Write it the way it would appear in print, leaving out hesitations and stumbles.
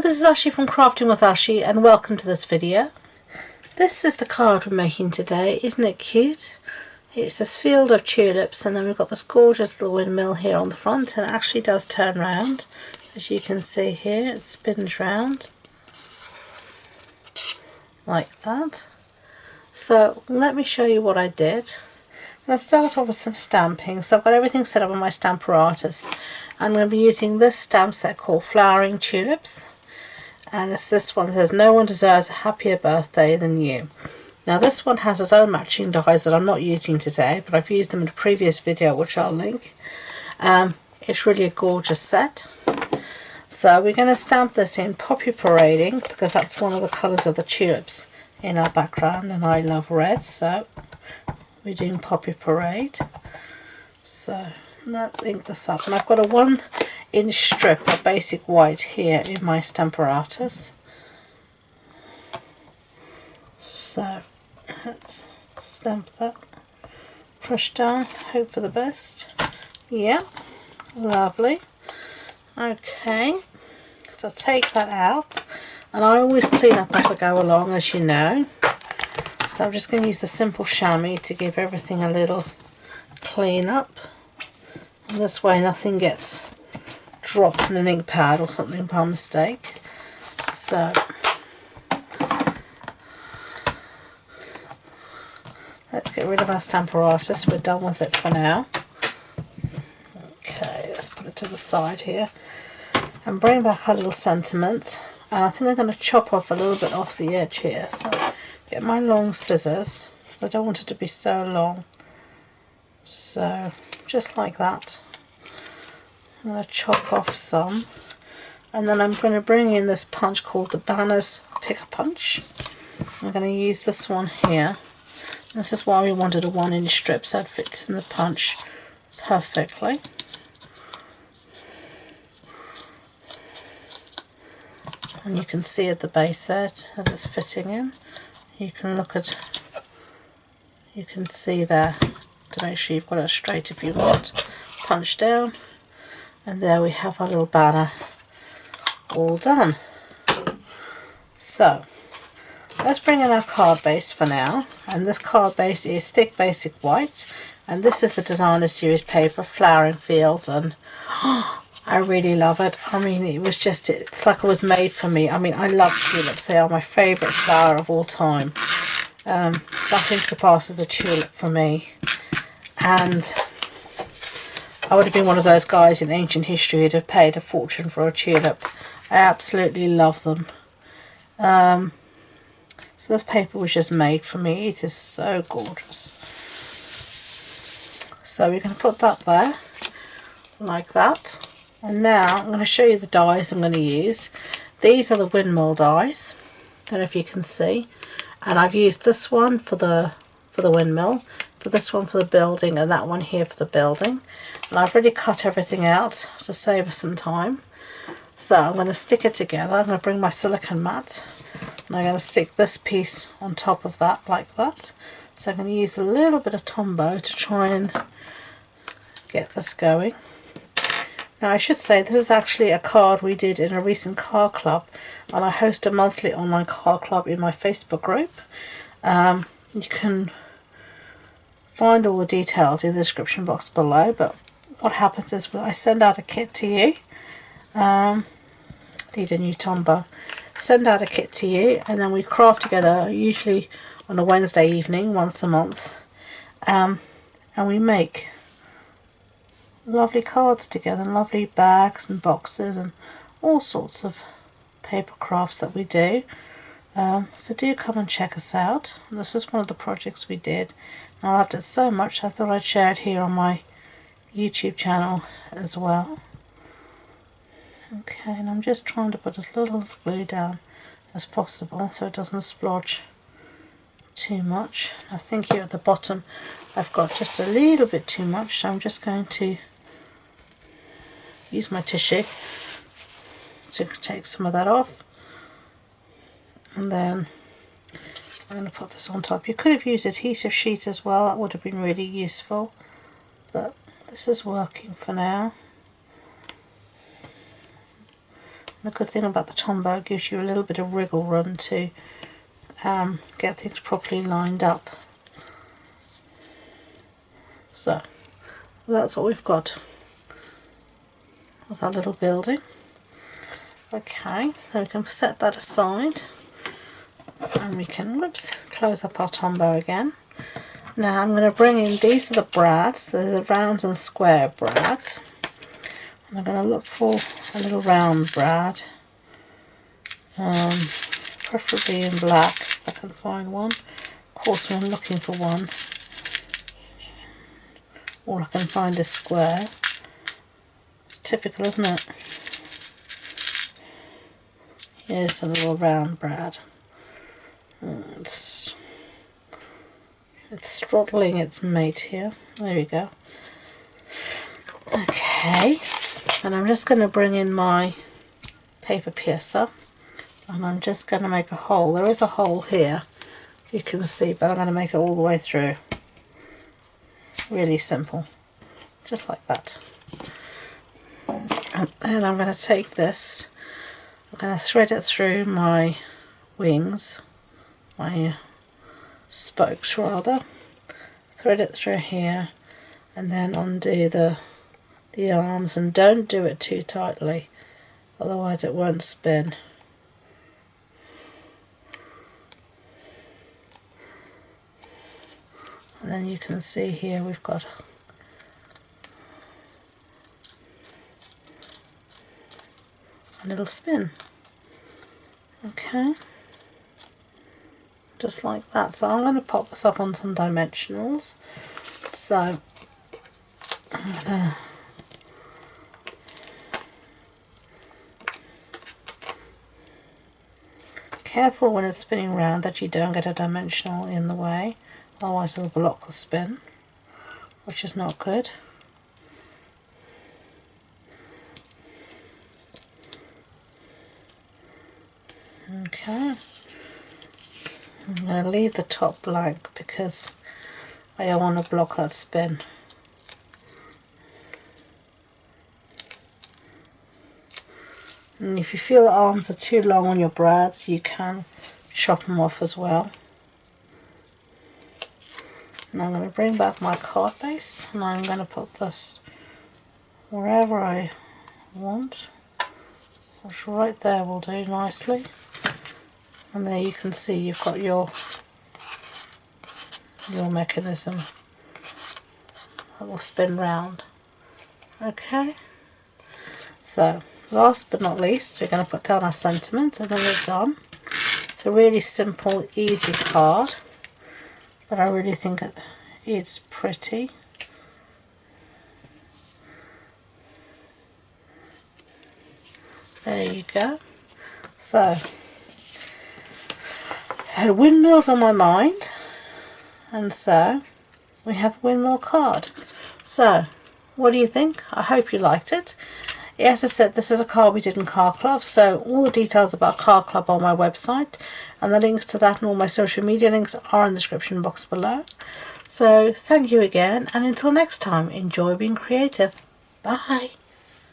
this is Ashi from Crafting with Ashi, and welcome to this video. This is the card we're making today. Isn't it cute? It's this field of tulips, and then we've got this gorgeous little windmill here on the front, and it actually does turn round. As you can see here, it spins round like that. So let me show you what I did. Let's start off with some stamping. So I've got everything set up on my Stamparatus. I'm going to be using this stamp set called Flowering Tulips, and it's this one that says no one deserves a happier birthday than you. Now this one has its own matching dies that I'm not using today, but I've used them in a previous video which I'll link. It's really a gorgeous set. So we're going to stamp this in Poppy Parading because that's one of the colours of the tulips in our background, and I love red, so we're doing Poppy Parade. So let's ink this up, and I've got a 1-inch strip of basic white here in my Stamparatus. So let's stamp that, push down, hope for the best. Yeah, lovely. Okay, so take that out, and I always clean up as I go along, as you know. So I'm just going to use the simple chamois to give everything a little clean up. And this way nothing gets dropped in an ink pad or something by mistake. So let's get rid of our Stamparatus. We're done with it for now. Okay, let's put it to the side here and bring back our little sentiment. And I think I'm going to chop off a little bit off the edge here. So get my long scissors. I don't want it to be so long. So just like that. I'm going to chop off some, and then I'm going to bring in this punch called the Banners Picker Punch. I'm going to use this one here. This is why we wanted a 1-inch strip, so it fits in the punch perfectly. And you can see at the base there that it's fitting in. You can look at, you can see there to make sure you've got it straight if you want. Punch down, and there we have our little banner all done. So let's bring in our card base for now, and this card base is thick basic white, and this is the Designer Series paper, Flowering Fields, and I really love it. I mean, it was just, it's like it was made for me. I mean, I love tulips. They are my favourite flower of all time. Nothing surpasses a tulip for me. And I would have been one of those guys in ancient history who'd have paid a fortune for a tulip. I absolutely love them. So this paper was just made for me. It is so gorgeous. So we're going to put that there, like that. And now I'm going to show you the dies I'm going to use. These are the windmill dies. Don't know if you can see. And I've used this one for the windmill, for this one for the building, and that one here for the building. And I've already cut everything out to save us some time. So I'm going to stick it together. I'm going to bring my silicone mat, and I'm going to stick this piece on top of that like that. So I'm going to use a little bit of Tombow to try and get this going. Now I should say this is actually a card we did in a recent card club, and I host a monthly online card club in my Facebook group. You can find all the details in the description box below, but what happens is when I send out a kit to you, need a new Tombow, send out a kit to you, and then we craft together, usually on a Wednesday evening once a month, and we make lovely cards together, and lovely bags and boxes and all sorts of paper crafts that we do. So do come and check us out. This is one of the projects we did. I loved it so much I thought I'd share it here on my YouTube channel as well. Okay, and I'm just trying to put as little glue down as possible so it doesn't splodge too much. I think here at the bottom I've got just a little bit too much, so I'm just going to use my tissue to take some of that off, and then I'm going to put this on top. You could have used adhesive sheet as well, that would have been really useful, but this is working for now. The good thing about the Tombow, it gives you a little bit of wriggle room to get things properly lined up. So that's what we've got with our little building. Okay, so we can set that aside and we can, whoops, close up our Tombow again. Now I'm going to bring in, these are the brads, they're the round and square brads. And I'm going to look for a little round brad, preferably in black if I can find one. Of course when I'm looking for one, all I can find is square. It's typical, isn't it? Here's a little round brad. It's throttling its mate here. There we go. Okay, and I'm just going to bring in my paper piercer and I'm just going to make a hole. There is a hole here, you can see, but I'm going to make it all the way through. Really simple, just like that. And then I'm going to take this, I'm going to thread it through my wings, my spokes rather, thread it through here and then undo the arms, and don't do it too tightly otherwise it won't spin. And then you can see here we've got a little spin. Okay, just like that. So I'm going to pop this up on some dimensionals. So I'm going to careful when it's spinning around that you don't get a dimensional in the way, otherwise it'll block the spin, which is not good. Okay, I'm going to leave the top blank because I don't want to block that spin. And if you feel the arms are too long on your brads, you can chop them off as well. Now I'm going to bring back my card base and I'm going to put this wherever I want. Which right there will do nicely. And there you can see you've got your mechanism that will spin round. Okay, so last but not least we're going to put down our sentiment and then we're done. It's a really simple, easy card, but I really think it's pretty. There you go. So I had windmills on my mind, and so we have a windmill card. So what do you think? I hope you liked it. As I said, this is a card we did in Card Club, so all the details about Card Club are on my website, and the links to that and all my social media links are in the description box below. So thank you again, and until next time, enjoy being creative. Bye.